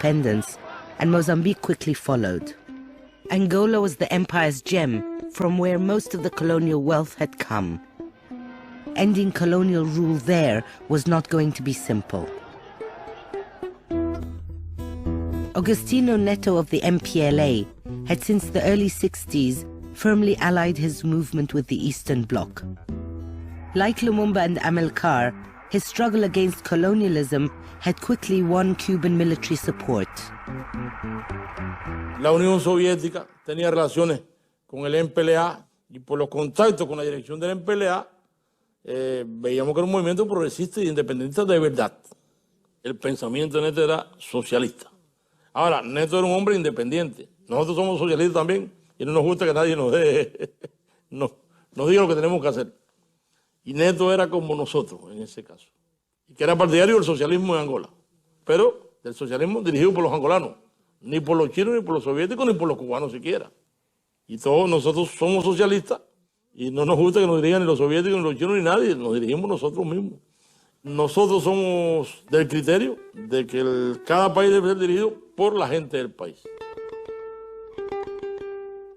independence, and Mozambique quickly followed. Angola was the empire's gem, from where most of the colonial wealth had come. Ending colonial rule there was not going to be simple. Agostinho Neto of the MPLA had since the early 60s firmly allied his movement with the Eastern Bloc. Like Lumumba and Amilcar, his struggle against colonialism had quickly won Cuban military support. La Unión Soviética tenía relaciones con el MPLA y por los contactos con la dirección del MPLA veíamos que era un movimiento progresista y independentista de verdad. El pensamiento de Neto era socialista. Ahora, Neto era un hombre independiente. Nosotros somos socialistas también y no nos gusta que nadie nos diga lo que tenemos que hacer. Y Neto era como nosotros en ese caso. Y que era partidario del socialismo en Angola. Pero del socialismo dirigido por los angolanos. Ni por los chinos, ni por los soviéticos, ni por los cubanos siquiera. Y todos nosotros somos socialistas y no nos gusta que nos dirijan ni los soviéticos, ni los chinos, ni nadie. Nos dirigimos nosotros mismos. Nosotros somos del criterio de que cada país debe ser dirigido por la gente del país.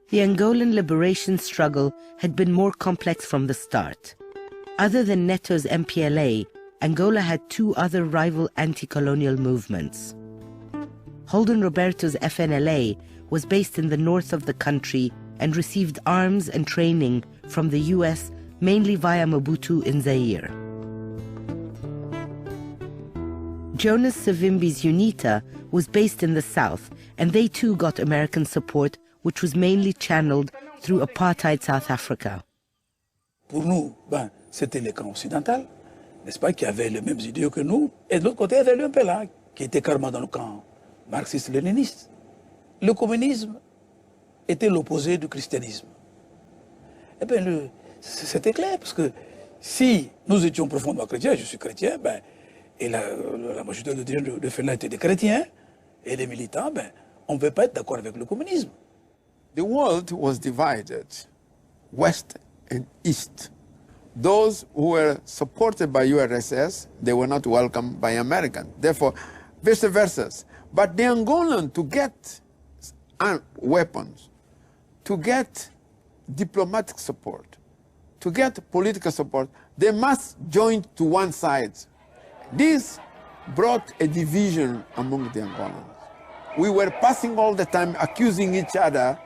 The Angolan liberation struggle had been more complex from the start. Other than Neto's MPLA, Angola had two other rival anti-colonial movements. Holden Roberto's FNLA was based in the north of the country and received arms and training from the US, mainly via Mobutu in Zaire. Jonas Savimbi's UNITA was based in the south, and they too got American support, which was mainly channeled through apartheid South Africa. Pour nous, c'était le camp occidental, n'est-ce pas, qui avait les mêmes idées que nous. Et de l'autre côté, il y avait le MPLA, qui était carrément dans le camp marxiste-léniniste. Le communisme était l'opposé du christianisme. Eh bien, c'était clair, parce que si nous étions profondément chrétiens, je suis chrétien, et la majorité de FNLA étaient des chrétiens, et les militants, on ne veut pas être d'accord avec le communisme. The world was divided, West and East. Those who were supported by URSS, they were not welcomed by Americans. Therefore, vice versa. But the Angolan, to get weapons, to get diplomatic support, to get political support, they must join to one side. This brought a division among the Angolans. We were passing all the time accusing each other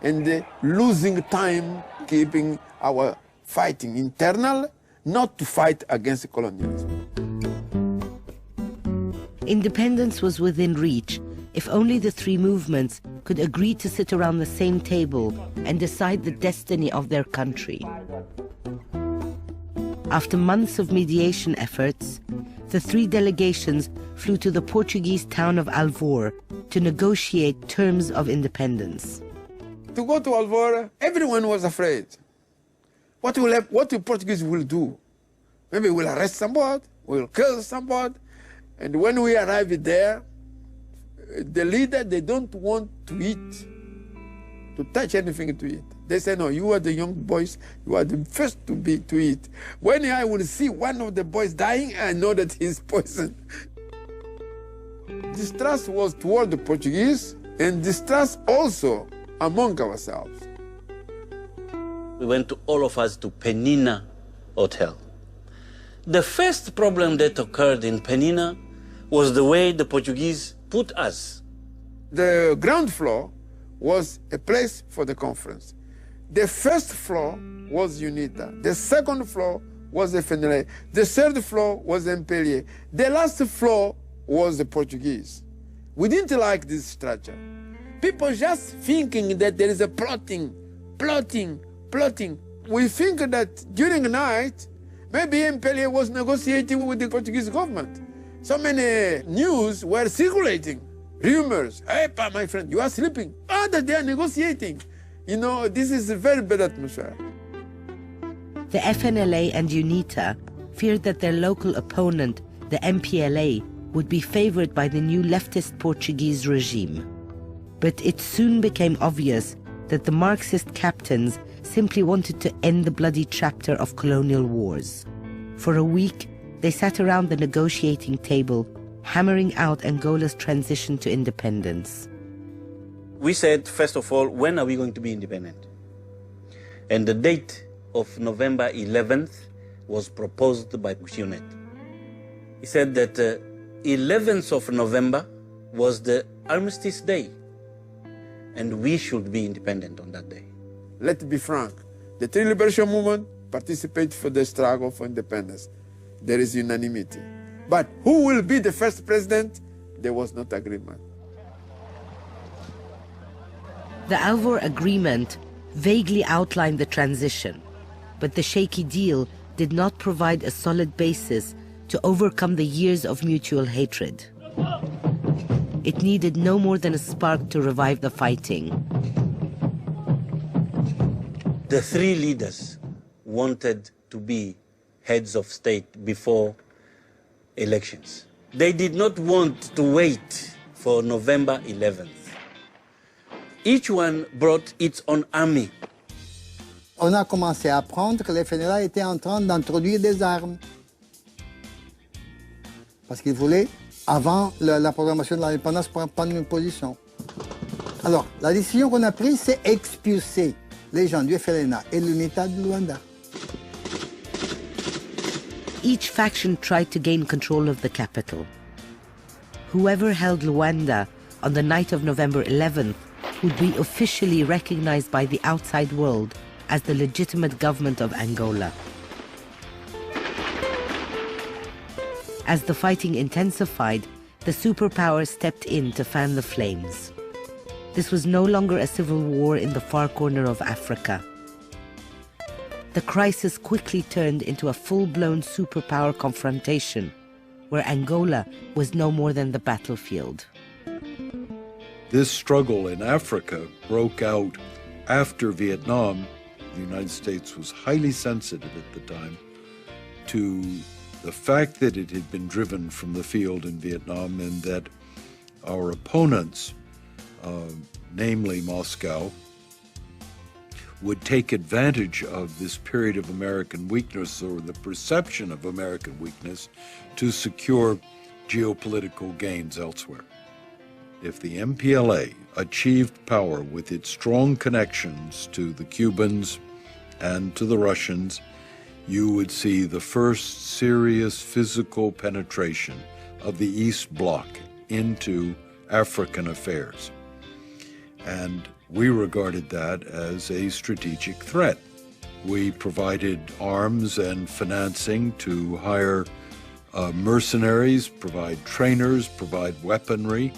and losing time keeping our fighting internal, not to fight against colonialism. Independence was within reach if only the three movements could agree to sit around the same table and decide the destiny of their country. After months of mediation efforts, the three delegations flew to the Portuguese town of Alvor to negotiate terms of independence. To go to Alvor, everyone was afraid. What the Portuguese will do? Maybe we'll arrest somebody, we'll kill somebody. And when we arrived there, the leader, they don't want to eat, to touch anything to eat. They say, no, you are the young boys, you are the first to eat. When I will see one of the boys dying, I know that he's poisoned. Distrust was toward the Portuguese, and distrust also among ourselves. We went all of us to Penina Hotel. The first problem that occurred in Penina was the way the Portuguese put us. The ground floor was a place for the conference. The first floor was UNITA. The second floor was FNLA. The third floor was MPLA. The last floor was the Portuguese. We didn't like this structure. People just thinking that there is a plotting. We think that during the night, maybe MPLA was negotiating with the Portuguese government. So many news were circulating, rumors. Hey, my friend, you are sleeping. That they are negotiating. You know, this is a very bad atmosphere. The FNLA and UNITA feared that their local opponent, the MPLA, would be favored by the new leftist Portuguese regime. But it soon became obvious that the Marxist captains simply wanted to end the bloody chapter of colonial wars. For a week, they sat around the negotiating table, hammering out Angola's transition to independence. We said, first of all, when are we going to be independent? And the date of November 11th was proposed by Kushionet. He said that 11th of November was the armistice day, and we should be independent on that day. Let's be frank. The Tree Liberation Movement participated for the struggle for independence. There is unanimity. But who will be the first president? There was not agreement. The Alvor Agreement vaguely outlined the transition, but the shaky deal did not provide a solid basis to overcome the years of mutual hatred. It needed no more than a spark to revive the fighting. The three leaders wanted to be heads of state before elections. They did not want to wait for November 11th. Each one brought its own army. On a commencé à apprendre que les fédéraux étaient en train d'introduire des armes. Parce qu'ils voulaient, avant la proclamation de l'indépendance, prendre une position. Alors, la décision qu'on a prise, c'est expulser les gens du FLNA et de l'UNITA de Luanda. Each faction tried to gain control of the capital. Whoever held Luanda on the night of November 11th would be officially recognized by the outside world as the legitimate government of Angola. As the fighting intensified, the superpowers stepped in to fan the flames. This was no longer a civil war in the far corner of Africa. The crisis quickly turned into a full-blown superpower confrontation, where Angola was no more than the battlefield. This struggle in Africa broke out after Vietnam. The United States was highly sensitive at the time to the fact that it had been driven from the field in Vietnam and that our opponents, namely Moscow, would take advantage of this period of American weakness or the perception of American weakness to secure geopolitical gains elsewhere. If the MPLA achieved power with its strong connections to the Cubans and to the Russians, you would see the first serious physical penetration of the East Bloc into African affairs. And we regarded that as a strategic threat. We provided arms and financing to hire mercenaries, provide trainers, provide weaponry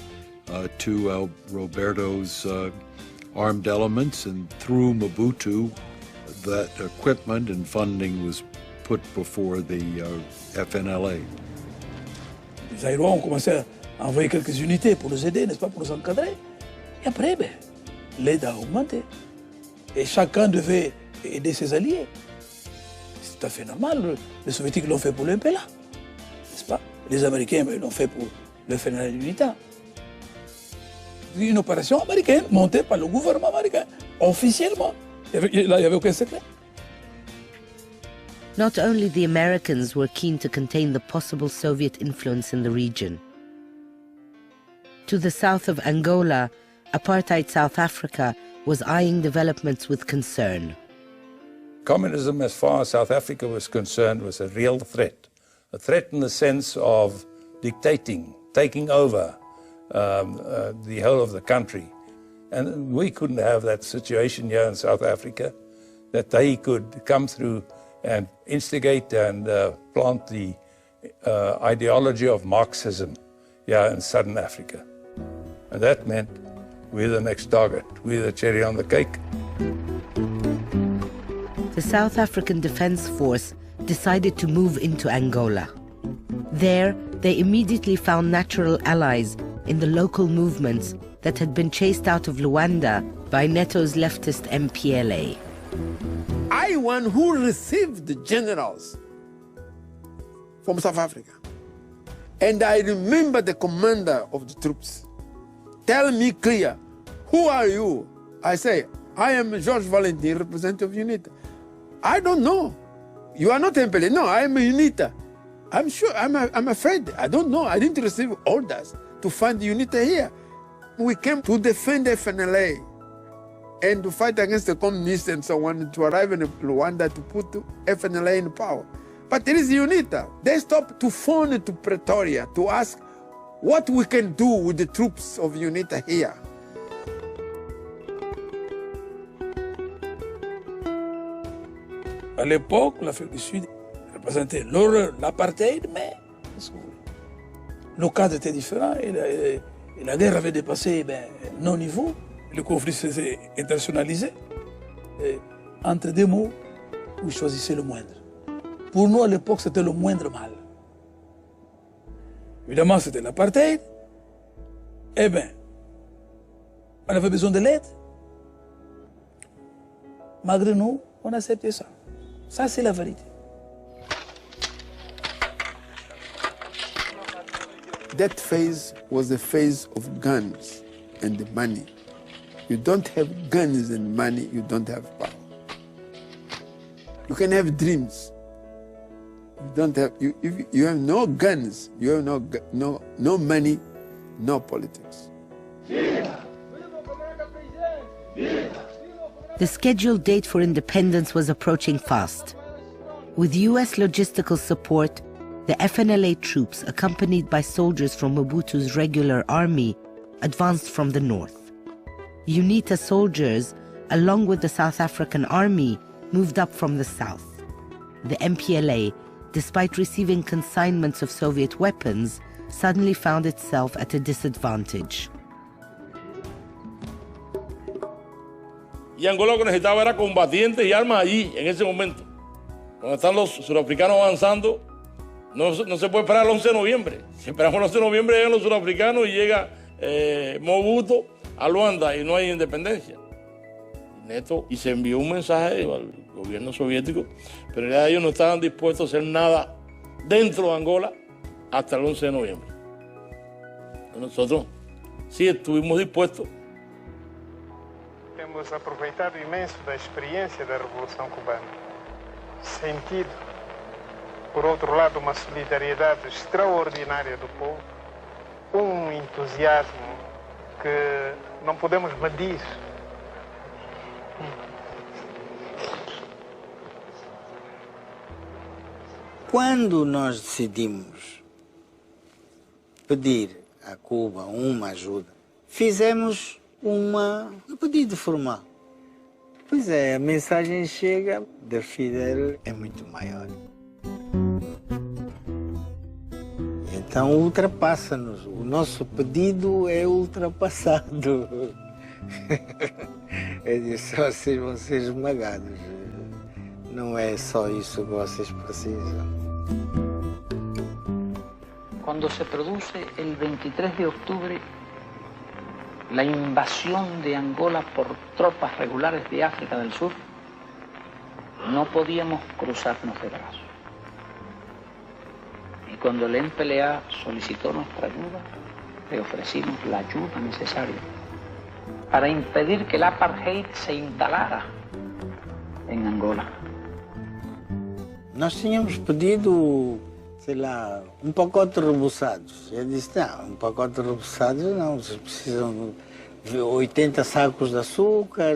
to Roberto's armed elements, and through Mobutu, that equipment and funding was put before the FNLA. Les Aérois ont commencé à envoyer quelques unités pour les aider, n'est-ce pas, pour les encadrer. Et après, l'aide a augmenté. Et chacun devait aider ses alliés. C'est tout à fait normal. Les Soviétiques l'ont fait pour le MPLA, n'est-ce pas? Les Américains l'ont fait pour le FNLA et l'UNITA. Une opération américaine montée par le gouvernement américain, officiellement. Il n'y avait aucun secret. Not only the Americans were keen to contain the possible Soviet influence in the region. To the south of Angola, apartheid South Africa was eyeing developments with concern. Communism, as far as South Africa was concerned, was a real threat. A threat in the sense of dictating, taking over the whole of the country. And we couldn't have that situation here in South Africa, that they could come through and instigate and plant the ideology of Marxism here in Southern Africa. And that meant we're the next target, we're the cherry on the cake. The South African Defense Force decided to move into Angola. There, they immediately found natural allies in the local movements that had been chased out of Luanda by Neto's leftist MPLA. I one who received the generals from South Africa. And I remember the commander of the troops. Tell me clear, who are you? I say, I am George Valentin, representative of UNITA. I don't know. You are not MPLA. No, I am UNITA. I'm sure, I'm afraid. I don't know. I didn't receive orders to find unity here. We came to defend FNLA and to fight against the communists and so on, to arrive in Rwanda to put FNLA in power. But there is UNITA. They stopped to phone to Pretoria to ask what we can do with the troops of UNITA here. À l'époque, l'Afrique du Sud représentait l'apartheid, mais nos cadres étaient différents et la guerre avait dépassé nos niveaux. Le conflit s'est internationalisé. Et entre deux mots, vous choisissez le moindre. Pour nous, à l'époque, c'était le moindre mal. Évidemment, c'était l'apartheid. Eh bien, on avait besoin de l'aide. Malgré nous, on acceptait ça. Ça, c'est la vérité. That phase was the phase of guns and the money. You don't have guns and money, you don't have power. You can have dreams. You don't have, if you have no guns, you have no money, no politics. The scheduled date for independence was approaching fast. With US logistical support, the FNLA troops, accompanied by soldiers from Mobutu's regular army, advanced from the north. UNITA soldiers, along with the South African army, moved up from the south. The MPLA, despite receiving consignments of Soviet weapons, suddenly found itself at a disadvantage. Y Angola lo que necesitaba era combatientes y armas allí, en ese momento. Cuando están los surafricanos avanzando, no se puede esperar el 11 de noviembre. Si esperamos el 11 de noviembre, llegan los surafricanos y llega Mobutu a Luanda y no hay independencia. Y se envió un mensaje al gobierno soviético, pero en realidad ellos no estaban dispuestos a hacer nada dentro de Angola hasta el 11 de noviembre. Nosotros sí estuvimos dispuestos. Temos aproveitado imenso da experiência da Revolução Cubana. Sentido, por outro lado, uma solidariedade extraordinária do povo, entusiasmo que não podemos medir. Quando nós decidimos pedir a Cuba uma ajuda, fizemos um pedido formal. Pois é, a mensagem chega de Fidel é muito maior. Então ultrapassa-nos. O nosso pedido é ultrapassado. Eu disse, vocês vão ser esmagados. Não é só isso que vocês precisam. Cuando se produce el 23 de octubre la invasión de Angola por tropas regulares de África del Sur, no podíamos cruzarnos de brazos. Y cuando el MPLA solicitó nuestra ayuda, le ofrecimos la ayuda necesaria para impedir que el apartheid se instalara en Angola. Nós tínhamos pedido, sei lá, pacote de rebuçados. Eu disse, não, pacote de rebuçados não, vocês precisam de 80 sacos de açúcar,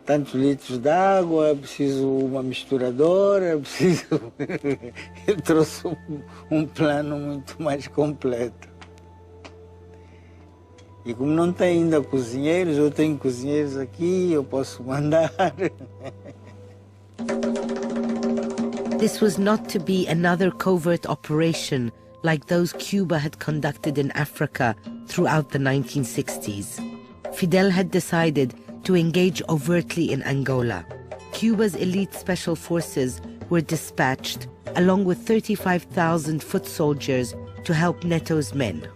tantos litros de água, preciso uma misturadora, preciso... Eu trouxe plano muito mais completo. E como não tem ainda cozinheiros, eu tenho cozinheiros aqui, eu posso mandar. This was not to be another covert operation like those Cuba had conducted in Africa throughout the 1960s. Fidel had decided to engage overtly in Angola. Cuba's elite special forces were dispatched, along with 35,000 foot soldiers, to help Neto's men.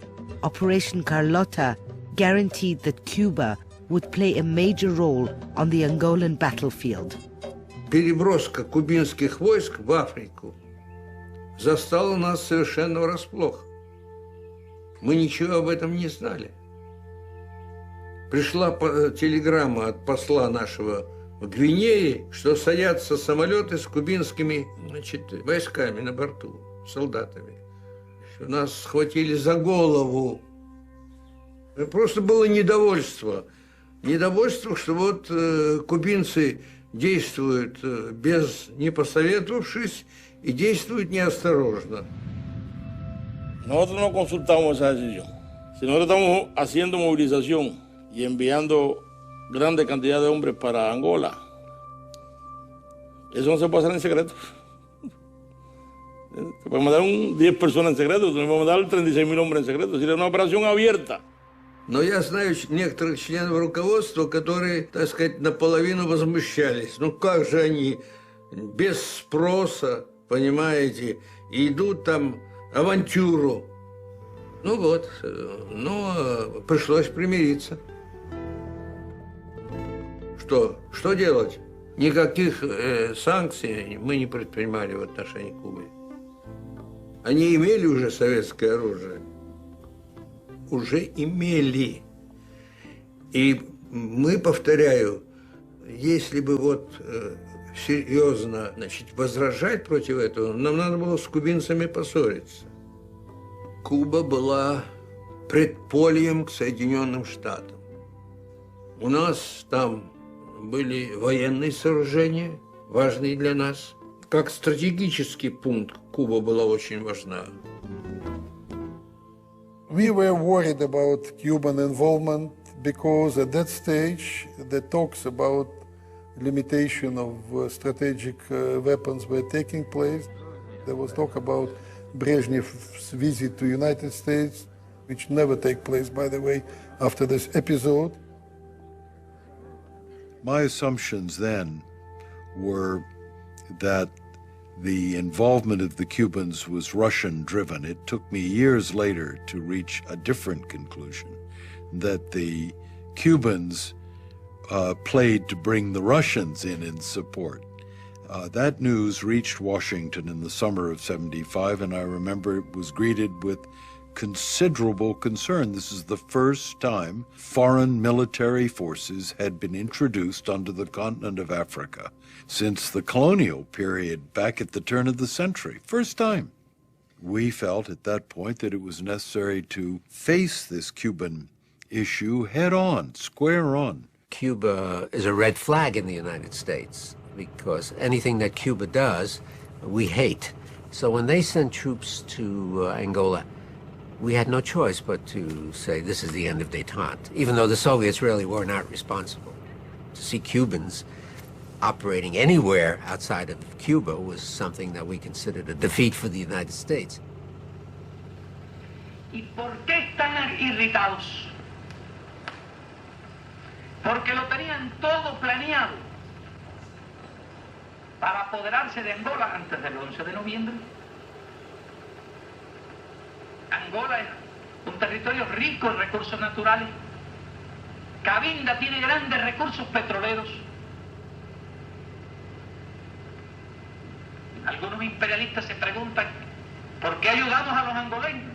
Operation Carlota guaranteed that Cuba would play a major role on the Angolan battlefield. Переброска кубинских войск в Африку застала нас совершенно врасплох. Мы ничего об этом не знали. Пришла телеграмма от посла нашего в Гвинее, что садятся самолеты с кубинскими, значит, войсками на борту, солдатами. Нас схватили за голову. Просто было недовольство. Недовольство, что вот кубинцы действуют не посоветовавшись и действуют неосторожно. Nosotros no consultamos esa decisión. Si nosotros estamos haciendo movilización y enviando grandes cantidades de hombres para Angola, eso no se puede hacer en secreto. Se puede mandar 10 personas en secreto, se puede mandar 36.000 hombres en secreto. Es decir, es una operación abierta. Но я знаю некоторых членов руководства, которые, так сказать, наполовину возмущались. Ну как же они без спроса, понимаете, идут там авантюру. Ну вот, но пришлось примириться. Что делать? Никаких санкций мы не предпринимали в отношении Кубы. Они имели уже советское оружие. Уже имели. И мы, повторяю, если бы вот серьезно, значит, возражать против этого, нам надо было с кубинцами поссориться. Куба была предпольем к Соединенным Штатам. У нас там были военные сооружения, важные для нас. Как стратегический пункт Куба была очень важна. We were worried about Cuban involvement because at that stage the talks about limitation of strategic weapons were taking place. There was talk about Brezhnev's visit to United States, which never take place, by the way, after this episode. My assumptions then were that the involvement of the Cubans was Russian-driven. It took me years later to reach a different conclusion, that the Cubans played to bring the Russians in support. That news reached Washington in the summer of '75, and I remember it was greeted with considerable concern. This is the first time foreign military forces had been introduced onto the continent of Africa since the colonial period back at the turn of the century. First time. We felt at that point that it was necessary to face this Cuban issue head on, square on. Cuba is a red flag in the United States because anything that Cuba does, we hate. So when they sent troops to Angola, we had no choice but to say this is the end of détente, even though the Soviets really were not responsible. To see Cubans operating anywhere outside of Cuba was something that we considered a defeat for the United States. ¿Y por qué están irritados? Porque lo tenían todo planeado para apoderarse de Angola antes del 11 de noviembre. Angola es un territorio rico en recursos naturales. Cabinda tiene grandes recursos petroleros. Algunos imperialistas se preguntan ¿por qué ayudamos a los angoleños?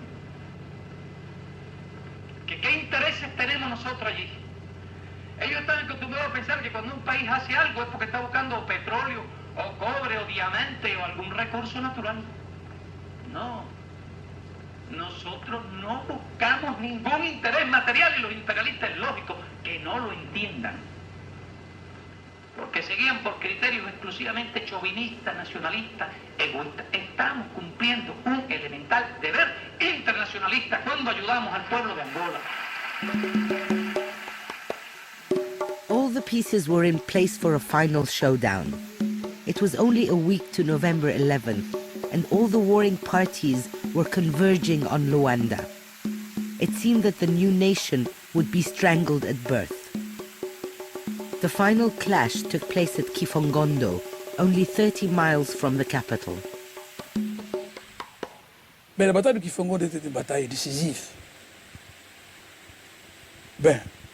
¿Qué intereses tenemos nosotros allí? Ellos están acostumbrados a pensar que cuando un país hace algo es porque está buscando petróleo, o cobre, o diamante, o algún recurso natural. No. Nosotros no buscamos ningún interés material y los imperialistas es lógico que no lo entiendan. Porque se guían por criterios exclusivamente chauvinistas, nacionalistas, egoístas. Estamos cumpliendo un elemental deber internacionalista cuando ayudamos al pueblo de Angola. All the pieces were in place for a final showdown. It was only a week to November 11th, and all the warring parties were converging on Luanda. It seemed that the new nation would be strangled at birth. The final clash took place at Kifongondo, only 30 miles from the capital. Mais la bataille de Kifongondo était une bataille décisive.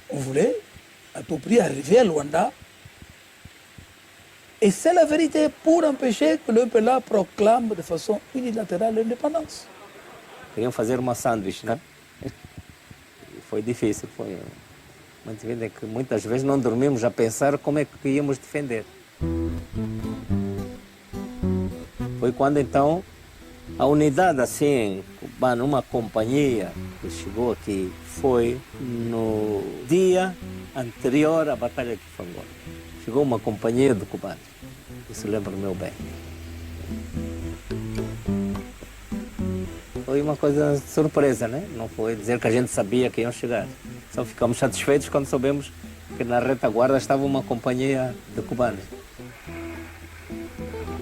On voulait à tout prix arriver à Luanda. Et c'est la vérité pour empêcher que le PLA proclame de façon unilatérale l'indépendance. Queriam fazer uma sanduíche, né? Foi difícil, foi É que muitas vezes não dormimos a pensar como é que íamos defender. Foi quando então a unidade assim, cubana, uma companhia que chegou aqui, foi no dia anterior à Batalha de Fangona. Chegou uma companhia de cubanos, isso lembro meu bem. Foi uma coisa de surpresa, né? Não foi dizer que a gente sabia que iam chegar. Só ficamos satisfeitos quando soubemos que na retaguarda estava uma companhia de cubanos.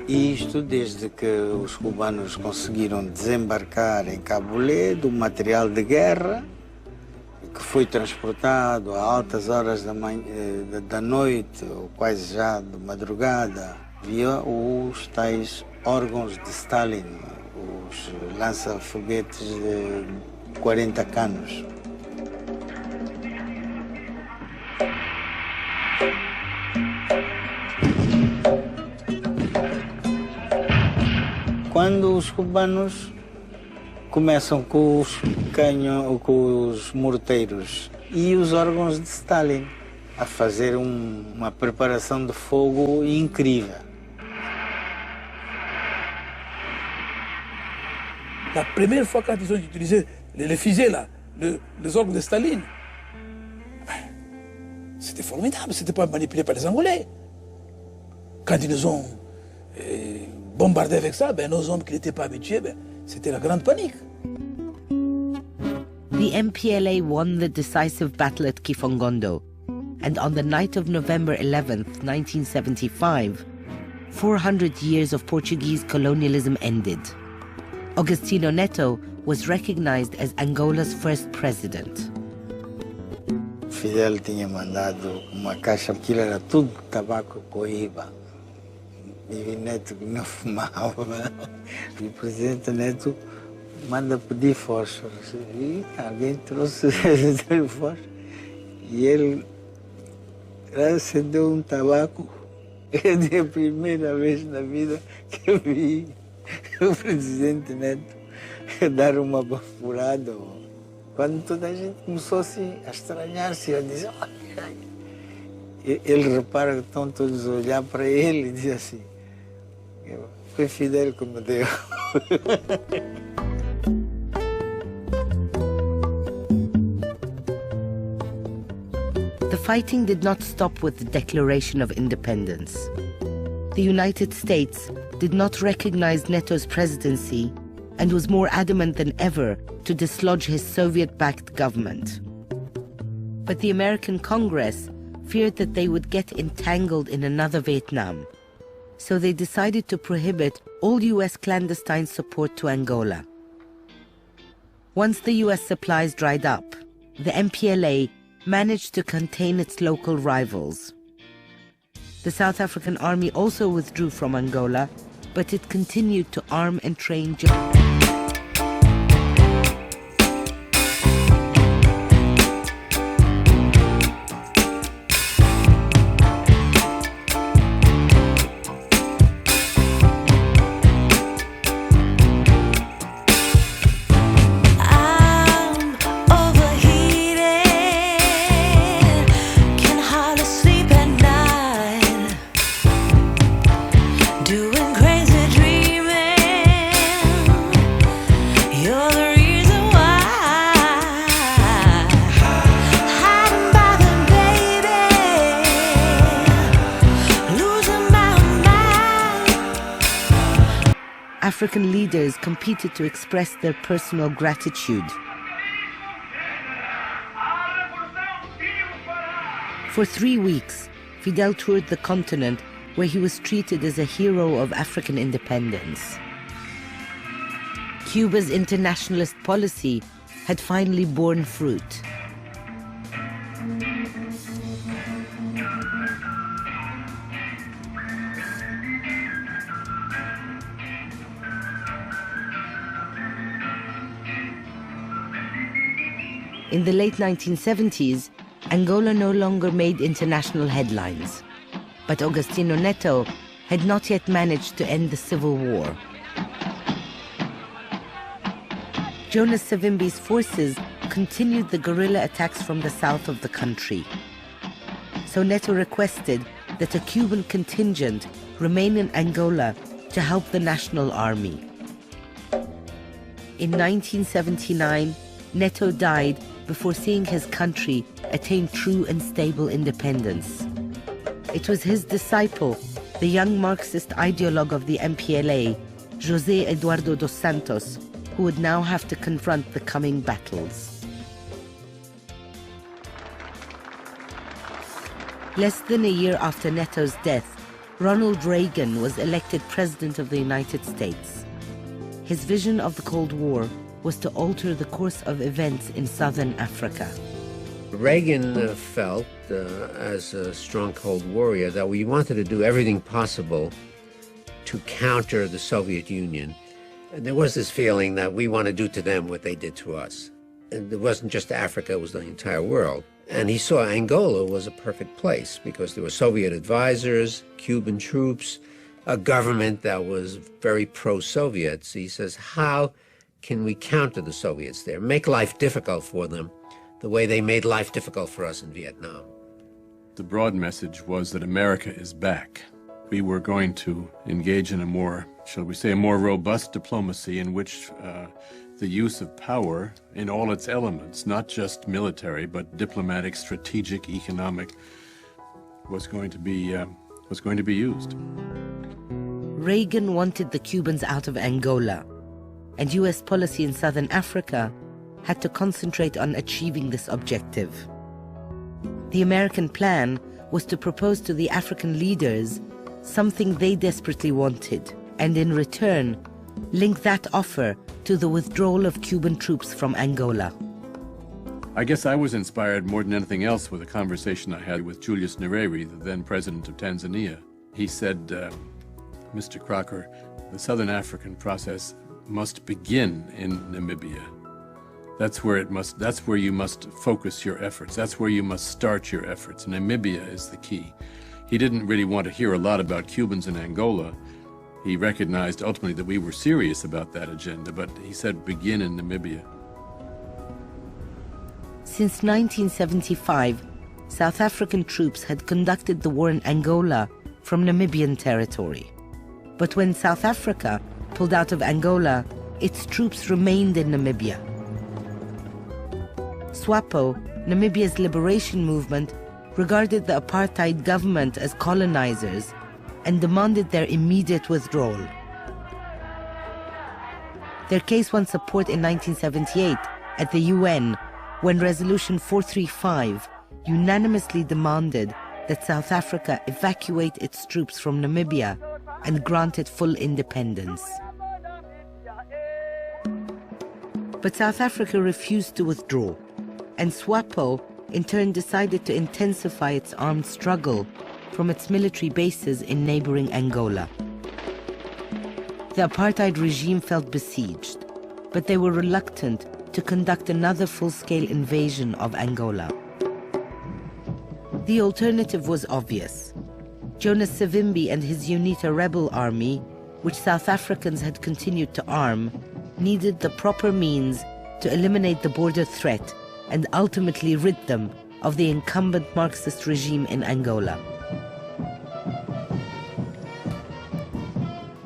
Isto desde que os cubanos conseguiram desembarcar em Cabo Verde o material de guerra que foi transportado a altas horas da noite, ou quase já de madrugada, via os tais órgãos de Stalin, os lança-foguetes de 40 canos. Quando os cubanos começam com os morteiros e os órgãos de Stalin a fazer uma preparação de fogo incrível. La première fois quand ils ont utilisé les fusées, là, les orgues de Staline, c'était formidable, c'était pas manipulé par les Angolais. Quand ils nous ont bombardé avec ça, nos hommes qui n'étaient pas habitués, c'était la grande panique. The MPLA won the decisive battle at Kifongondo, and on the night of November 11th, 1975, 400 years of Portuguese colonialism ended. Agostinho Neto was recognized as Angola's first president. Fidel tinha mandado uma caixa, aquilo era tudo tabaco coíba. E o Neto não fumava. E o presidente Neto manda pedir fósforos. E alguém trouxe fósforo. E ele acendeu um tabaco. É a primeira vez na vida que eu vi o presidente Neto dar uma baforada. Quando toda a gente começou assim, a estranhar-se, a dizer, olha, ele repara que estão todos a olhar para ele e diz assim, foi Fidel que me deu. The fighting did not stop with the Declaration of Independence. The United States did not recognize Neto's presidency and was more adamant than ever to dislodge his Soviet-backed government. But the American Congress feared that they would get entangled in another Vietnam, so they decided to prohibit all U.S. clandestine support to Angola. Once the U.S. supplies dried up, the MPLA managed to contain its local rivals. The South African army also withdrew from Angola, but it continued to arm and train African leaders competed to express their personal gratitude. For 3 weeks, Fidel toured the continent where he was treated as a hero of African independence. Cuba's internationalist policy had finally borne fruit. In the late 1970s, Angola no longer made international headlines. But Agostinho Neto had not yet managed to end the civil war. Jonas Savimbi's forces continued the guerrilla attacks from the south of the country. So Neto requested that a Cuban contingent remain in Angola to help the National Army. In 1979, Neto died before seeing his country attain true and stable independence. It was his disciple, the young Marxist ideologue of the MPLA, José Eduardo dos Santos, who would now have to confront the coming battles. Less than a year after Neto's death, Ronald Reagan was elected President of the United States. His vision of the Cold War was to alter the course of events in southern Africa. Reagan felt, as a strong Cold Warrior, that we wanted to do everything possible to counter the Soviet Union. And there was this feeling that we want to do to them what they did to us. And it wasn't just Africa, it was the entire world. And he saw Angola was a perfect place because there were Soviet advisors, Cuban troops, a government that was very pro-Soviet. So he says, how can we counter the Soviets there, make life difficult for them the way they made life difficult for us in Vietnam? The broad message was that America is back. We were going to engage in a more, shall we say, a more robust diplomacy in which the use of power in all its elements, not just military, but diplomatic, strategic, economic, was going to be used. Reagan wanted the Cubans out of Angola, and U.S. policy in southern Africa had to concentrate on achieving this objective. The American plan was to propose to the African leaders something they desperately wanted, and in return, link that offer to the withdrawal of Cuban troops from Angola. I guess I was inspired more than anything else with a conversation I had with Julius Nyerere, the then president of Tanzania. He said, Mr. Crocker, the Southern African process must begin in Namibia. That's where you must focus your efforts. That's where you must start your efforts. Namibia is the key. He didn't really want to hear a lot about Cubans in Angola. He recognized ultimately that we were serious about that agenda, but he said begin in Namibia. Since 1975, South African troops had conducted the war in Angola from Namibian territory. But when South Africa pulled out of Angola, its troops remained in Namibia. SWAPO, Namibia's liberation movement, regarded the apartheid government as colonizers and demanded their immediate withdrawal. Their case won support in 1978 at the UN when Resolution 435 unanimously demanded that South Africa evacuate its troops from Namibia and grant it full independence. But South Africa refused to withdraw, and SWAPO in turn decided to intensify its armed struggle from its military bases in neighboring Angola. The apartheid regime felt besieged, but they were reluctant to conduct another full-scale invasion of Angola. The alternative was obvious. Jonas Savimbi and his UNITA rebel army, which South Africans had continued to arm, needed the proper means to eliminate the border threat and ultimately rid them of the incumbent Marxist regime in Angola.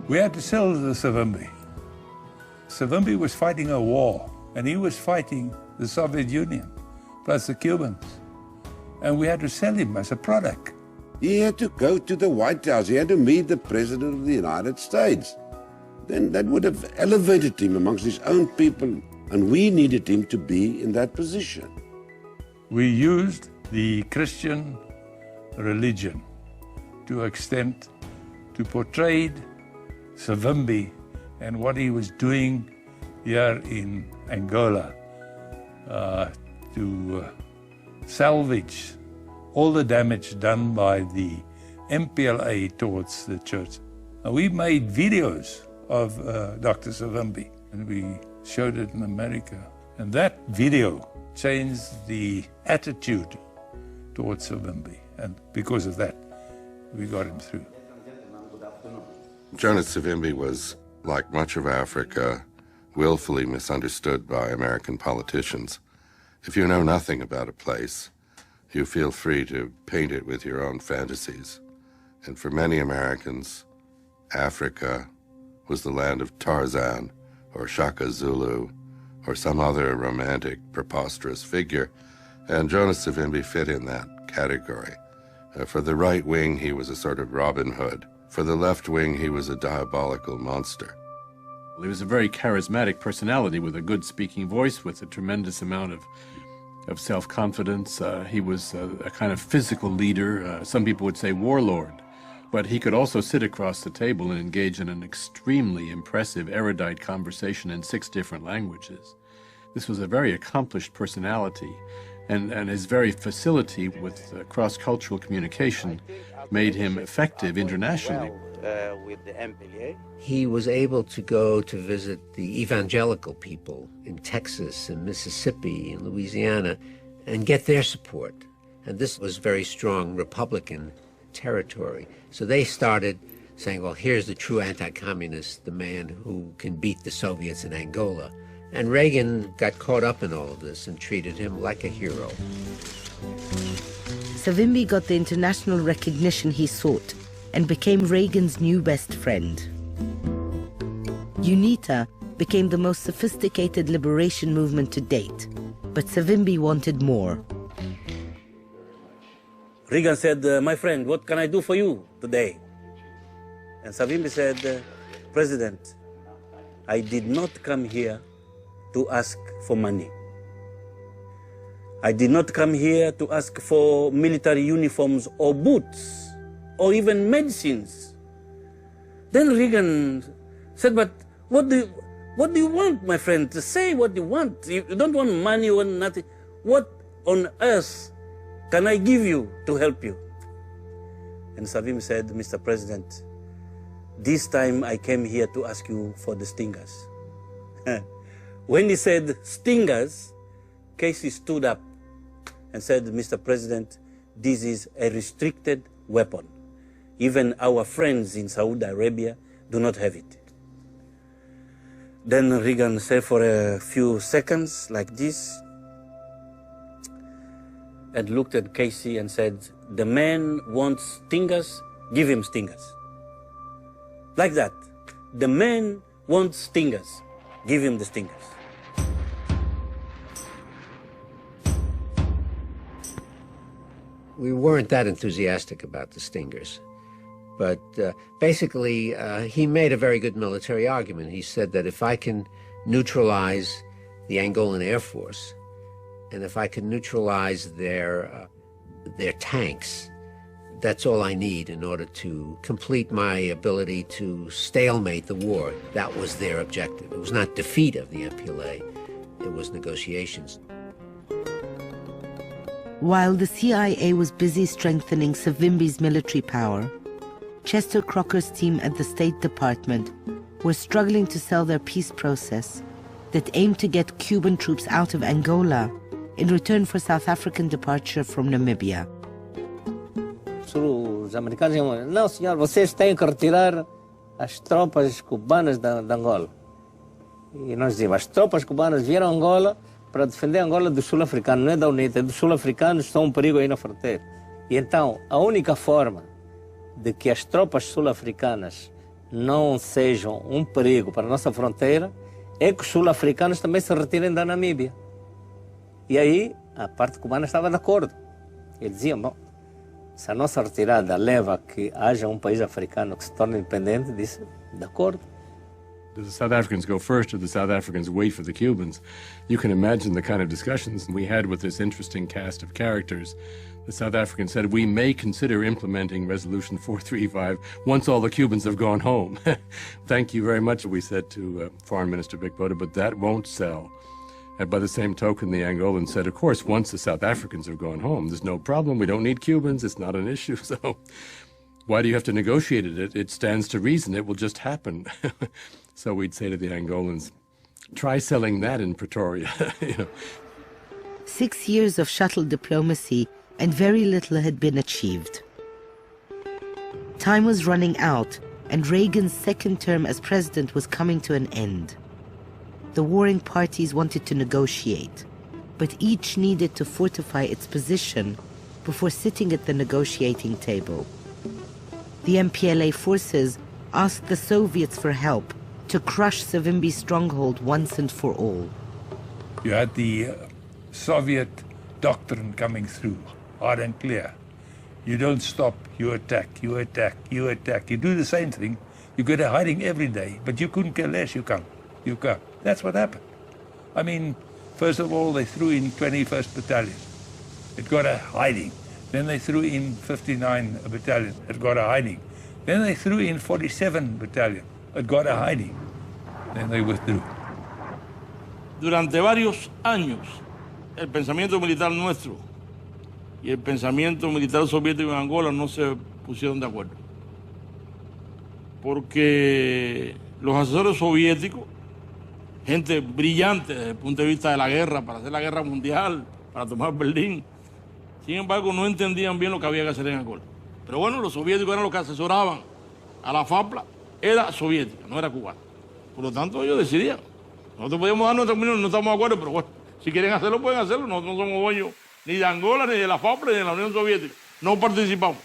We had to sell the Savimbi. Savimbi was fighting a war, and he was fighting the Soviet Union, plus the Cubans. And we had to sell him as a product. He had to go to the White House. He had to meet the President of the United States. Then that would have elevated him amongst his own people, and we needed him to be in that position. We used the Christian religion to extent to portray Savimbi and what he was doing here in Angola to salvage all the damage done by the MPLA towards the church. And we made videos of Dr. Savimbi, and we showed it in America. And that video changed the attitude towards Savimbi. And because of that, we got him through. Jonas Savimbi was, like much of Africa, willfully misunderstood by American politicians. If you know nothing about a place, you feel free to paint it with your own fantasies. And for many Americans, Africa was the land of Tarzan or Shaka Zulu or some other romantic, preposterous figure, and Jonas Savimbi fit in that category. For the right wing, he was a sort of Robin Hood. For the left wing, he was a diabolical monster. He was a very charismatic personality with a good speaking voice, with a tremendous amount of self-confidence. He was a kind of physical leader. Some people would say warlord. But he could also sit across the table and engage in an extremely impressive, erudite conversation in 6 different languages. This was a very accomplished personality, and his very facility with cross-cultural communication made him effective internationally. He was able to go to visit the evangelical people in Texas and Mississippi and Louisiana and get their support. And this was very strong Republican territory. So they started saying, well, here's the true anti-communist, the man who can beat the Soviets in Angola. And Reagan got caught up in all of this and treated him like a hero. Savimbi got the international recognition he sought and became Reagan's new best friend. UNITA became the most sophisticated liberation movement to date, but Savimbi wanted more. Reagan said, my friend, what can I do for you today? And Savimbi said, President, I did not come here to ask for money. I did not come here to ask for military uniforms or boots or even medicines. Then Reagan said, but what do you want, my friend? To say what you want. You don't want money or nothing. What on earth can I give you to help you? And Savimbi said, Mr. President, this time I came here to ask you for the stingers. When he said stingers, Casey stood up and said, Mr. President, this is a restricted weapon. Even our friends in Saudi Arabia do not have it. Then Reagan said for a few seconds like this, and looked at Casey and said, the man wants stingers, give him stingers. Like that. The man wants stingers, give him the stingers. We weren't that enthusiastic about the stingers. But basically, he made a very good military argument. He said that if I can neutralize the Angolan Air Force, and if I can neutralize their tanks, that's all I need in order to complete my ability to stalemate the war. That was their objective. It was not defeat of the MPLA, it was negotiations. While the CIA was busy strengthening Savimbi's military power, Chester Crocker's team at the State Department were struggling to sell their peace process that aimed to get Cuban troops out of Angola in return for South African departure from Namibia. Os americanos diziam, não senhor, vocês têm que retirar as tropas cubanas da Angola. E nós dizíamos, as tropas cubanas vieram a Angola para defender a Angola dos sul-africanos, não é da UNITA, é dos sul-africanos que são um perigo aí na fronteira. E então, a única forma de que as tropas sul-africanas não sejam um perigo para a nossa fronteira é que os sul-africanos também se retirem da Namíbia. E aí, a parte cubana estava de acordo. Eles diziam, bom, se a nossa retirada leva a que haja um país africano que se torne independente, disse, de acordo. Do the South Africans go first or the South Africans wait for the Cubans? You can imagine the kind of discussions we had with this interesting cast of characters. The South Africans said, we may consider implementing Resolution 435 once all the Cubans have gone home. Thank you very much, we said to Foreign Minister Vic Botha, but that won't sell. And by the same token, the Angolans said, of course, once the South Africans have gone home, there's no problem. We don't need Cubans. It's not an issue. So why do you have to negotiate it? It stands to reason. It will just happen. So we'd say to the Angolans, try selling that in Pretoria. 6 years of shuttle diplomacy and very little had been achieved. Time was running out, and Reagan's second term as president was coming to an end. The warring parties wanted to negotiate, but each needed to fortify its position before sitting at the negotiating table. The MPLA forces asked the Soviets for help to crush Savimbi's stronghold once and for all. You had the Soviet doctrine coming through, hard and clear. You don't stop, you attack, you attack, you attack. You do the same thing, you go to hiding every day, but you couldn't care less, you come. That's what happened. I mean, first of all, they threw in 21st Battalion. It got a hiding. Then they threw in 59 Battalion. It got a hiding. Then they threw in 47 Battalion. It got a hiding. Then they withdrew. Durante varios años, el pensamiento militar nuestro y el pensamiento militar soviético en Angola no se pusieron de acuerdo. Porque los asesores soviéticos, gente brillante desde el punto de vista de la guerra, para hacer la guerra mundial, para tomar Berlín, sin embargo no entendían bien lo que había que hacer en Angola. Pero bueno, los soviéticos eran los que asesoraban a la FAPLA, era soviética, no era cubana. Por lo tanto, ellos decidían. Nosotros podíamos dar nuestra opinión, no estamos de acuerdo, pero bueno, si quieren hacerlo, pueden hacerlo. Nosotros no somos dueños ni de Angola, ni de la FAPLA, ni de la Unión Soviética. No participamos.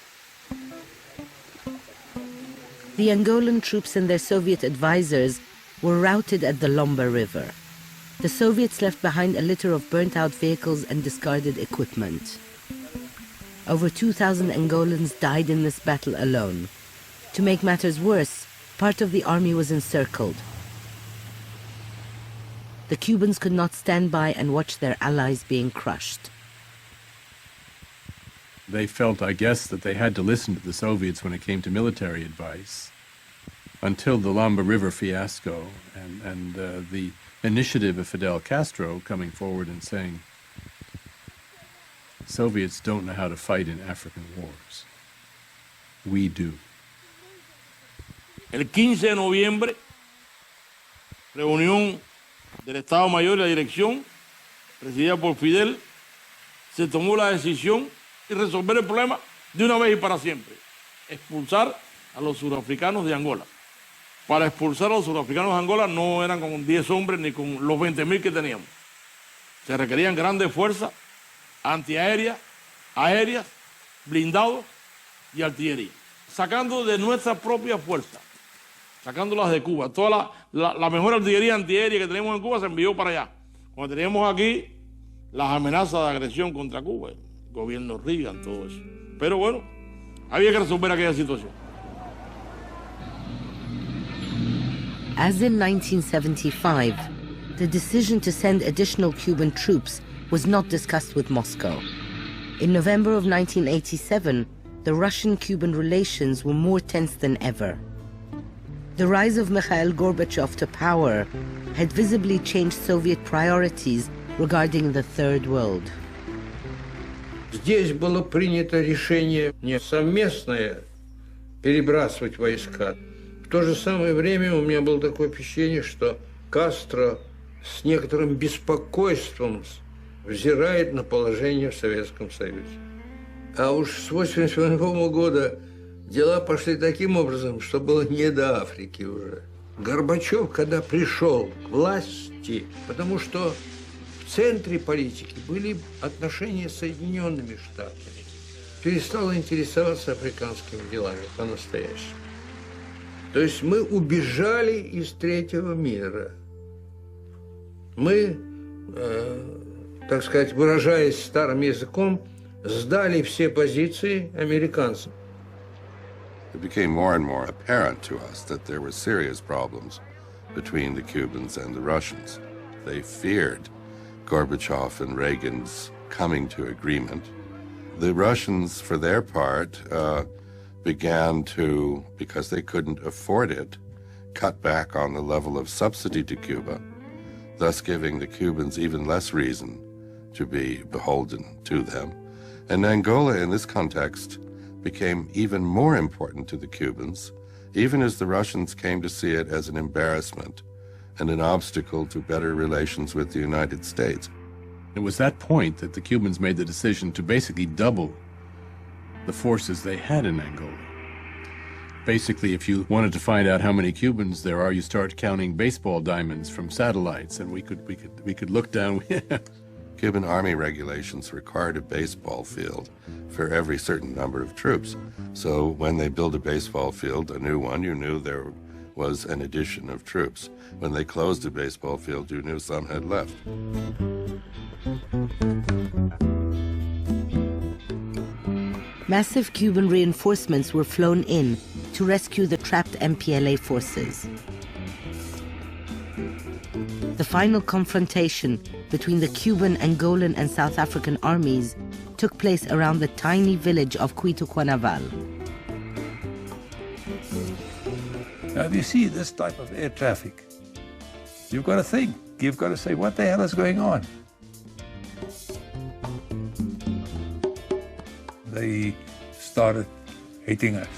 The Angolan troops and their Soviet advisors were routed at the Lomba River. The Soviets left behind a litter of burnt-out vehicles and discarded equipment. Over 2,000 Angolans died in this battle alone. To make matters worse, part of the army was encircled. The Cubans could not stand by and watch their allies being crushed. They felt, I guess, that they had to listen to the Soviets when it came to military advice until the Lomba River fiasco and the initiative of Fidel Castro coming forward and saying, Soviets don't know how to fight in African wars. We do. El 15 de noviembre, reunión del Estado Mayor y la dirección, presidida por Fidel, se tomó la decisión de resolver el problema de una vez y para siempre. Expulsar a los surafricanos de Angola. Para expulsar a los surafricanos de Angola no eran con 10 hombres ni con los 20.000 que teníamos. Se requerían grandes fuerzas antiaéreas, aéreas, blindados y artillería. Sacando de nuestra propia fuerza, sacándolas de Cuba. Toda la mejor artillería antiaérea que tenemos en Cuba se envió para allá. Cuando teníamos aquí las amenazas de agresión contra Cuba, el gobierno Reagan, todo eso. Pero bueno, había que resolver aquella situación. As in 1975, the decision to send additional Cuban troops was not discussed with Moscow. In November of 1987, the Russian-Cuban relations were more tense than ever. The rise of Mikhail Gorbachev to power had visibly changed Soviet priorities regarding the Third World. Здесь было принято решение не совместное перебрасывать войска. В то же самое время у меня было такое впечатление, что Кастро с некоторым беспокойством взирает на положение в Советском Союзе. А уж с 1988 года дела пошли таким образом, что было не до Африки уже. Горбачев, когда пришел к власти, потому что в центре политики были отношения с Соединенными Штатами, перестал интересоваться африканскими делами по-настоящему. То есть мы убежали из третьего мира. Мы, так сказать, выражаясь старым языком, сдали все позиции американцам. It became more and more apparent to us that there were serious problems between the Cubans and the Russians. They feared Gorbachev and Reagan's coming to agreement. The Russians, for their part, began to, because they couldn't afford it, cut back on the level of subsidy to Cuba, thus giving the Cubans even less reason to be beholden to them. And Angola, in this context, became even more important to the Cubans, even as the Russians came to see it as an embarrassment and an obstacle to better relations with the United States. It was that point that the Cubans made the decision to basically double the forces they had in Angola. Basically, if you wanted to find out how many Cubans there are, you start counting baseball diamonds from satellites, and we could look down. Cuban Army regulations required a baseball field for every certain number of troops. So when they built a baseball field, a new one, you knew there was an addition of troops. When they closed a baseball field, you knew some had left. Massive Cuban reinforcements were flown in to rescue the trapped MPLA forces. The final confrontation between the Cuban, Angolan, and South African armies took place around the tiny village of Cuitucuanaval. Now, if you see this type of air traffic, you've got to think. You've got to say, what the hell is going on? They started hating us.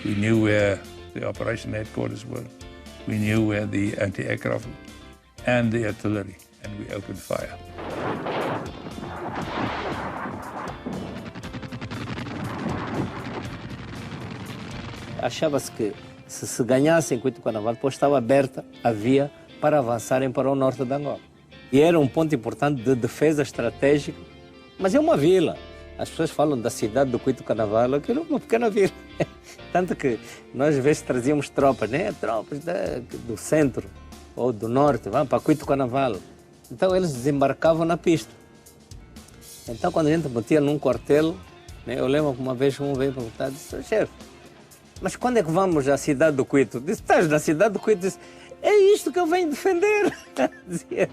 We knew where the operation headquarters were. We knew where the anti-aircraft and the artillery, and we opened fire. Achava-se que se ganhasse em Cuitucuanaval, depois estava aberta a via para avançarem para o norte de Angola. E era um ponto importante de defesa estratégica, mas é uma vila. As pessoas falam da cidade do Cuitucuanaval, aquilo é uma pequena vila. Tanto que nós, às vezes, trazíamos tropas, né? Tropas do centro ou do norte, vão para Cuitucuanaval. Então, eles desembarcavam na pista. Então, quando a gente batia num quartel, né? Eu lembro que uma vez um veio perguntar, disse, chefe, mas quando é que vamos à cidade do Cuito? Disse, estás na cidade do Cuito? Disse, é isto que eu venho defender. Dizia.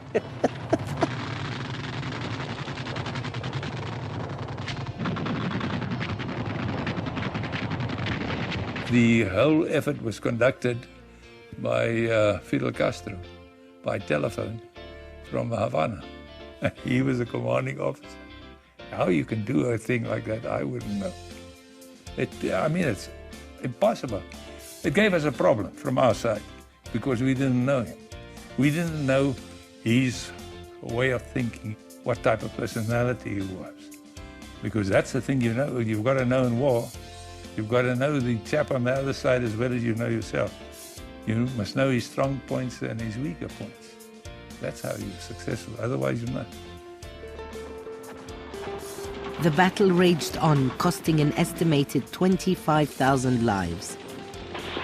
The whole effort was conducted by Fidel Castro, by telephone, from Havana. He was a commanding officer. How you can do a thing like that, I wouldn't know. I mean, it's impossible. It gave us a problem from our side because we didn't know him. We didn't know his way of thinking, what type of personality he was. Because that's the thing, you've got to know in war. You've got to know the chap on the other side as well as you know yourself. You must know his strong points and his weaker points. That's how you're successful, otherwise you're not. The battle raged on, costing an estimated 25,000 lives.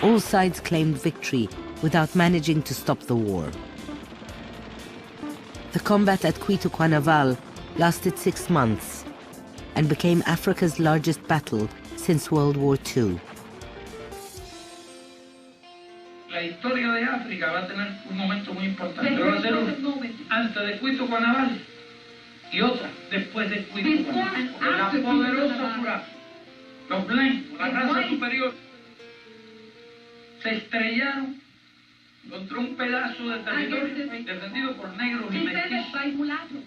All sides claimed victory without managing to stop the war. The combat at Cuitucuanaval lasted 6 months and became Africa's largest battle since World War II. La historia de África va a tener un momento muy importante. Va a ser antes de Cuitucuanaval y otra después de Cuitucuanaval. La poderosa Surá, los blancos, la raza superior, se estrellaron contra un pedazo de territorio defendido por negros y mestizos.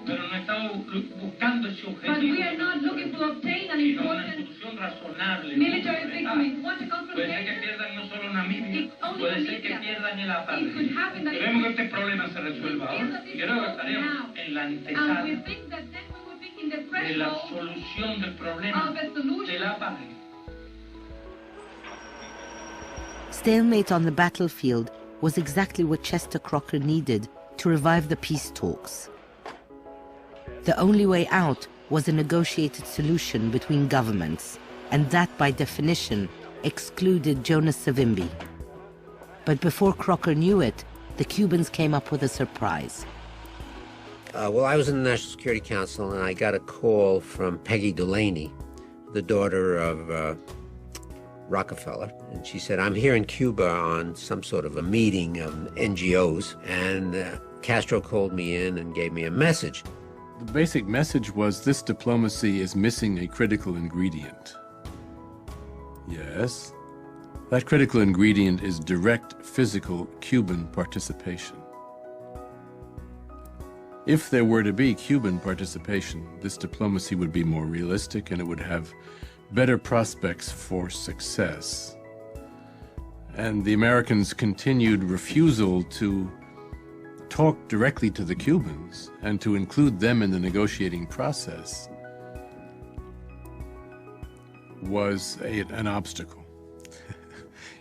Pero no estamos buscando ese objetivo. Sino una institución razonable. Puede ser que pierdan no solo Namibia, puede ser que pierdan el apartheid. Queremos que este problema se resuelva ahora y creo que estaremos en la antesala de la solución del problema del apartheid. Stalemate on the battlefield was exactly what Chester Crocker needed to revive the peace talks. The only way out was a negotiated solution between governments, and that, by definition, excluded Jonas Savimbi. But before Crocker knew it, the Cubans came up with a surprise. Well, I was in the National Security Council, and I got a call from Peggy Delaney, the daughter of Rockefeller, and she said, I'm here in Cuba on some sort of a meeting of NGOs, and Castro called me in and gave me a message. The basic message was this diplomacy is missing a critical ingredient. Yes, that critical ingredient is direct physical Cuban participation. If there were to be Cuban participation, this diplomacy would be more realistic and it would have better prospects for success. And the Americans' continued refusal to talk directly to the Cubans and to include them in the negotiating process was an obstacle.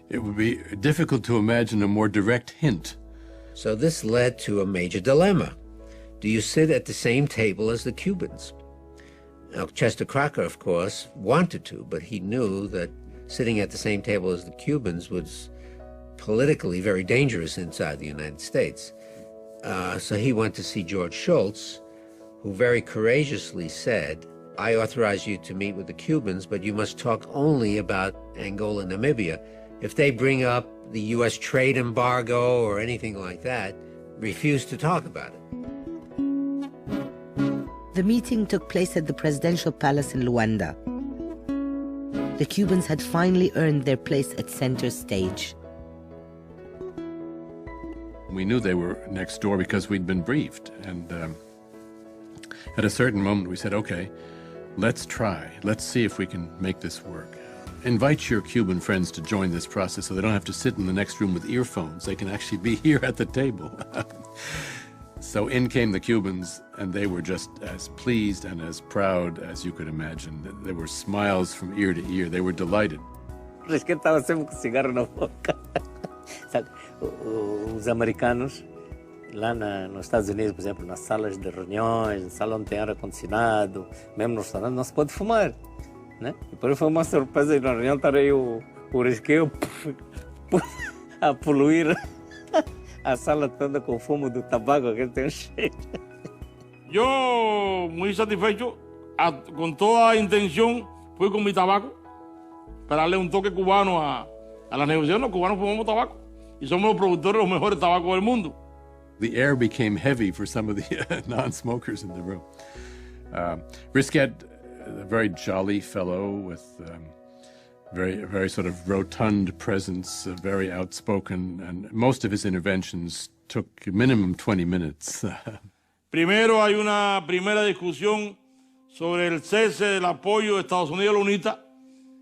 It would be difficult to imagine a more direct hint So this led to a major dilemma. Do you sit at the same table as the Cubans? Now, Chester Crocker, of course, wanted to, but he knew that sitting at the same table as the Cubans was politically very dangerous inside the United States. So he went to see George Shultz, who very courageously said, I authorize you to meet with the Cubans, but you must talk only about Angola and Namibia. If they bring up the U.S. trade embargo or anything like that, refuse to talk about it. The meeting took place at the presidential palace in Luanda. The Cubans had finally earned their place at center stage. We knew they were next door because we'd been briefed. And at a certain moment we said, okay, let's try. Let's see if we can make this work. Invite your Cuban friends to join this process so they don't have to sit in the next room with earphones. They can actually be here at the table. So in came the Cubans, and they were just as pleased and as proud as you could imagine. There were smiles from ear to ear. They were delighted. Es que estaba sempre com cigarro na boca. Sabe, os americanos, lá nos Estados Unidos, por exemplo, nas salas de reuniões, na sala onde tem ar-condicionado, mesmo no restaurante, não se pode fumar. Né? E depois foi uma surpresa, e na reunião estava aí o resqueio a poluir a sala toda com fumo do tabaco, que tem um cheiro. Yo, muy satisfecho, con toda intención, fui con mi tabaco para darle un toque cubano a las negociaciones. Los cubanos fumamos tabaco y somos los productores de los mejores tabacos del mundo. The air became heavy for some of the non-smokers in the room. Risquet, a very jolly fellow with very sort of rotund presence, very outspoken, and most of his interventions took minimum 20 minutes. Primero hay una primera discusión sobre el cese del apoyo de Estados Unidos a la UNITA,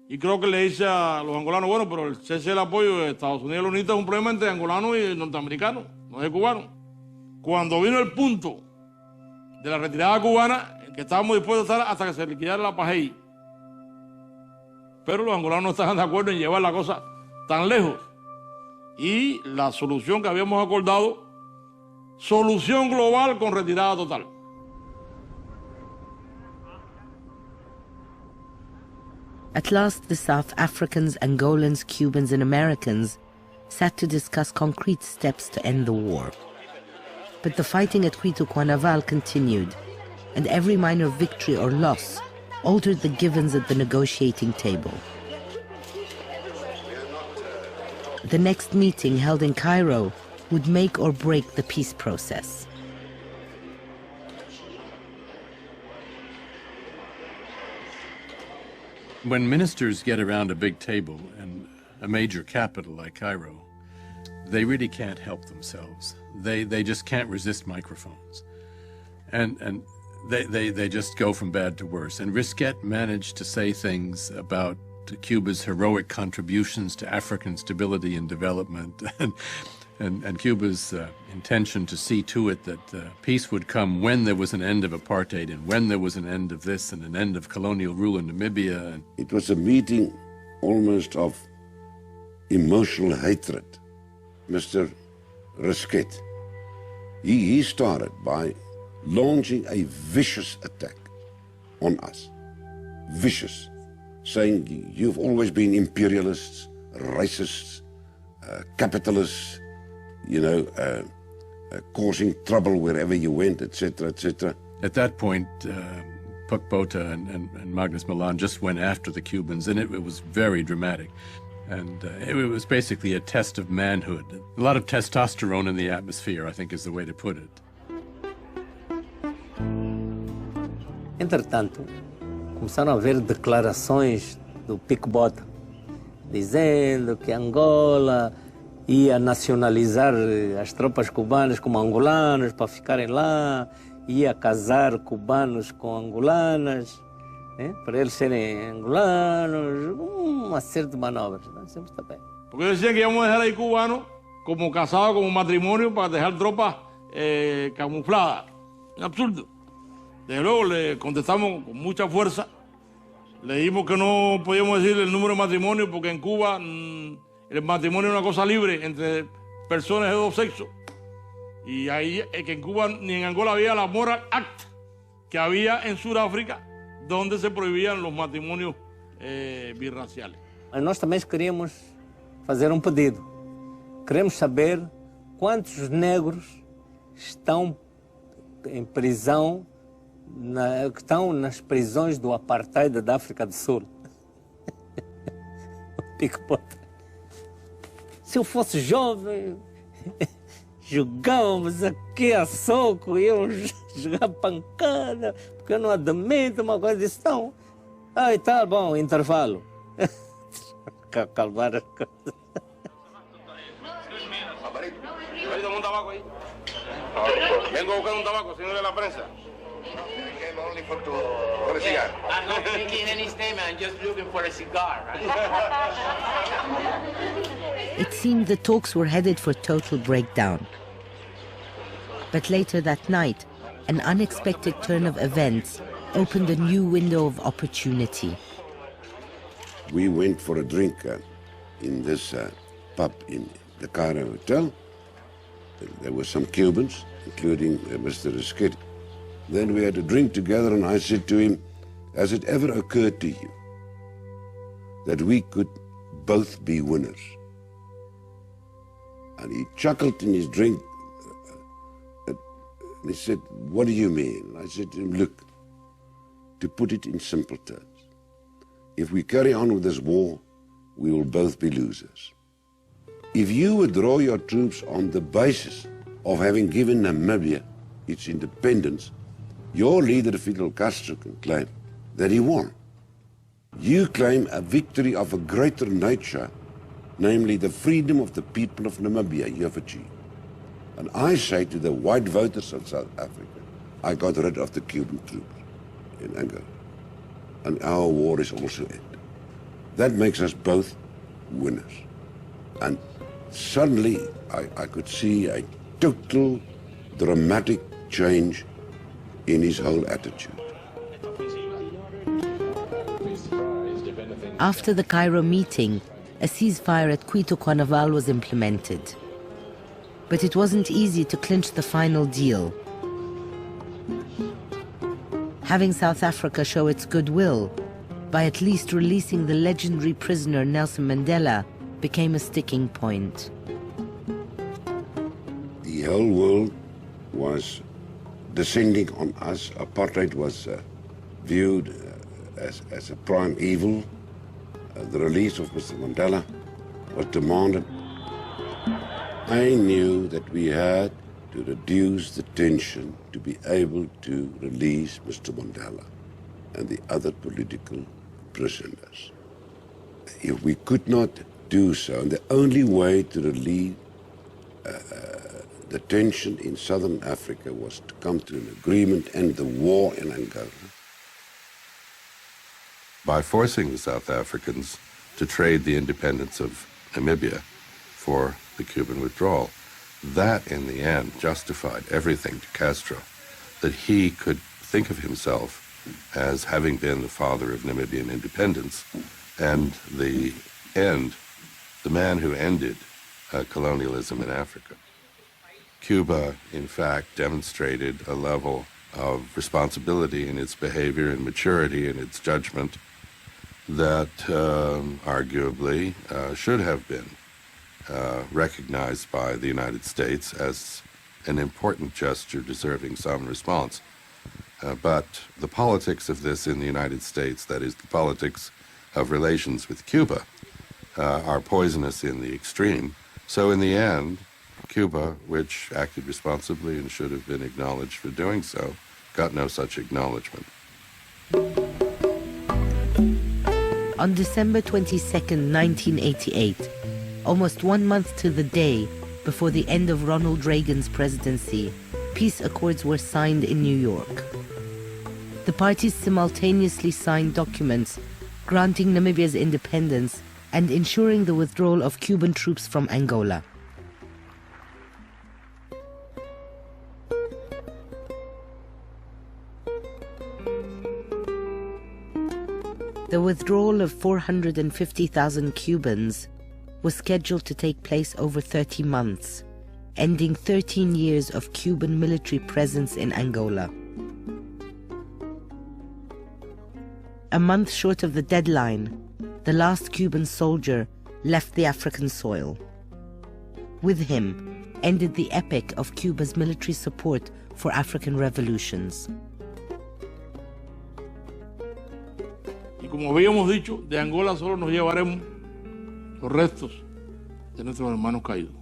y creo que le dice a los angolanos, bueno, pero el cese del apoyo de Estados Unidos a la UNITA es un problema entre angolanos y norteamericanos, no es de cubanos. Cuando vino el punto de la retirada cubana, en que estábamos dispuestos a estar hasta que se liquidara la PAJEI, pero los angolanos no estaban de acuerdo en llevar la cosa tan lejos. Y la solución que habíamos acordado, solución global con retirada total. At last, the South Africans, Angolans, Cubans, and Americans sat to discuss concrete steps to end the war. But the fighting at Cuito Cuanaval continued, and every minor victory or loss altered the givens at the negotiating table. The next meeting, held in Cairo, would make or break the peace process. When ministers get around a big table in a major capital like Cairo, they really can't help themselves. They just can't resist microphones. And they just go from bad to worse. And Risquet managed to say things about Cuba's heroic contributions to African stability and development, and Cuba's intention to see to it that peace would come when there was an end of apartheid and when there was an end of this and an end of colonial rule in Namibia. It was a meeting almost of emotional hatred. Mr. Risquet, he started by launching a vicious attack on us. Vicious. Saying you've always been imperialists, racists, capitalists, causing trouble wherever you went, etc., etc. At that point, Puk Botha and Magnus Milan just went after the Cubans, and it was very dramatic. And it was basically a test of manhood. A lot of testosterone in the atmosphere, I think is the way to put it. Entretanto, começaram a haver declarações do Puk Botha, dizendo que Angola ia nacionalizar as tropas cubanas como angolanas para ficarem lá, ia casar cubanos com angolanas, né, para eles serem angolanos, uma série de manobras, né, sempre está bem. Porque decían que íbamos a dejar ahí cubanos como casados, como matrimonio, para dejar tropas camufladas. Un absurdo. Desde luego le contestamos con mucha fuerza. Le dijimos que no podíamos decir el número de matrimonio porque en Cuba el matrimonio es una cosa libre entre personas de dos sexos. Y ahí que en Cuba ni en Angola había la Moral Act que había en Sudáfrica, donde se prohibían los matrimonios birraciales. Nós também queríamos fazer pedido. Queremos saber quantos negros estão em prisão, que estão nas prisões do apartheid da África do Sul. Se eu fosse jovem, jogávamos aqui a soco, íamos jogar pancada, porque eu não admito uma coisa disso. Não. Ah, e tá bom, intervalo. Calmar as coisas. Dame un tabaco ahí. Vengo a buscar un tabaco, señor de la prensa. Only for a cigar. I'm not making any statement, I'm just looking for a cigar. It seemed the talks were headed for total breakdown. But later that night, an unexpected turn of events opened a new window of opportunity. We went for a drink in this pub in the Cairo Hotel. There were some Cubans, including Mr. Esquit. Then we had a drink together, and I said to him, has it ever occurred to you that we could both be winners? And he chuckled in his drink, and he said, what do you mean? I said to him, look, to put it in simple terms, if we carry on with this war, we will both be losers. If you withdraw your troops on the basis of having given Namibia its independence, your leader, Fidel Castro, can claim that he won. You claim a victory of a greater nature, namely the freedom of the people of Namibia you have achieved. And I say to the white voters of South Africa, I got rid of the Cuban troops in Angola. And our war is also ended. That makes us both winners. And suddenly I could see a total dramatic change in his whole attitude. After the Cairo meeting, a ceasefire at Quito Carnival was implemented. But it wasn't easy to clinch the final deal. Having South Africa show its goodwill by at least releasing the legendary prisoner Nelson Mandela became a sticking point. The whole world was descending on us. Apartheid was viewed as a prime evil. The release of Mr. Mandela was demanded. I knew that we had to reduce the tension to be able to release Mr. Mandela and the other political prisoners. If we could not do so, and the only way to relieve the tension in southern Africa was to come to an agreement and end the war in Angola. By forcing the South Africans to trade the independence of Namibia for the Cuban withdrawal, that in the end justified everything to Castro, that he could think of himself as having been the father of Namibian independence and the man who ended colonialism in Africa. Cuba, in fact, demonstrated a level of responsibility in its behavior and maturity in its judgment that arguably should have been recognized by the United States as an important gesture deserving some response. But the politics of this in the United States, that is the politics of relations with Cuba, are poisonous in the extreme. So in the end, Cuba, which acted responsibly and should have been acknowledged for doing so, got no such acknowledgement. On December 22nd, 1988, almost 1 month to the day before the end of Ronald Reagan's presidency, peace accords were signed in New York. The parties simultaneously signed documents granting Namibia's independence and ensuring the withdrawal of Cuban troops from Angola. The withdrawal of 450,000 Cubans was scheduled to take place over 30 months, ending 13 years of Cuban military presence in Angola. A month short of the deadline, the last Cuban soldier left the African soil. With him ended the epic of Cuba's military support for African revolutions. Y como habíamos dicho, de Angola solo nos llevaremos los restos de nuestros hermanos caídos.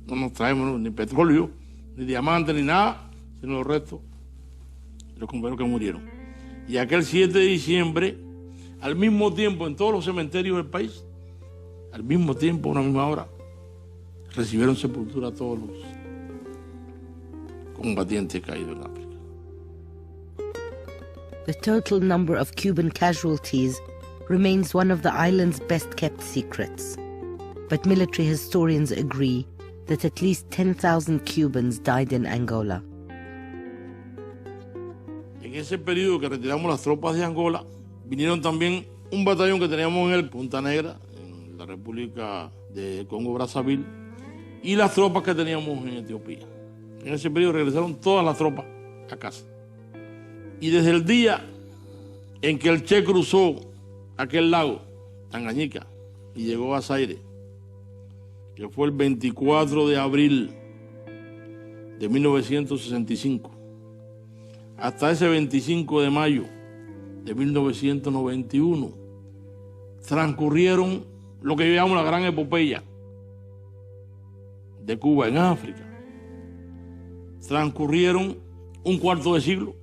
No nos traemos ni petróleo, ni diamantes, ni nada, sino los restos de los compañeros que murieron. Y aquel 7 de diciembre, al mismo tiempo, en todos los cementerios del país, al mismo tiempo, a una misma hora, recibieron sepultura a todos los combatientes caídos en África. The total number of Cuban casualties remains one of the island's best-kept secrets. But military historians agree that at least 10,000 Cubans died in Angola. En ese periodo que retiramos las tropas de Angola, vinieron también un batallón que teníamos en el Punta Negra, en la República de Congo-Brazzaville, y las tropas que teníamos en Etiopía. En ese periodo regresaron todas las tropas a casa. Y desde el día en que el Che cruzó aquel lago, Tangañica, y llegó a Zaire, que fue el 24 de abril de 1965, hasta ese 25 de mayo de 1991, transcurrieron lo que llamamos la gran epopeya de Cuba en África. Transcurrieron un cuarto de siglo,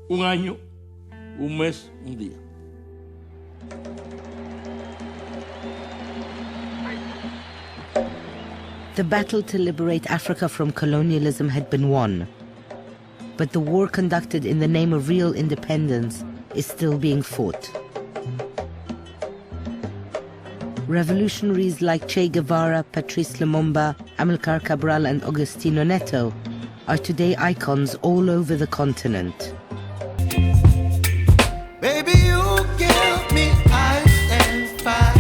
un año, un mes, un día. The battle to liberate Africa from colonialism had been won, but the war conducted in the name of real independence is still being fought. Revolutionaries like Che Guevara, Patrice Lumumba, Amilcar Cabral and Agostinho Neto are today icons all over the continent. Baby, you give me ice and fire.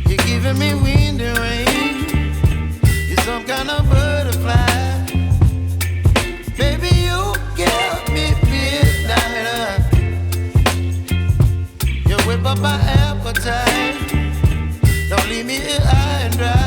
You're giving me wind and rain. You're some kind of butterfly. Baby, you give me midnight. You whip up my appetite. Don't leave me here high and dry.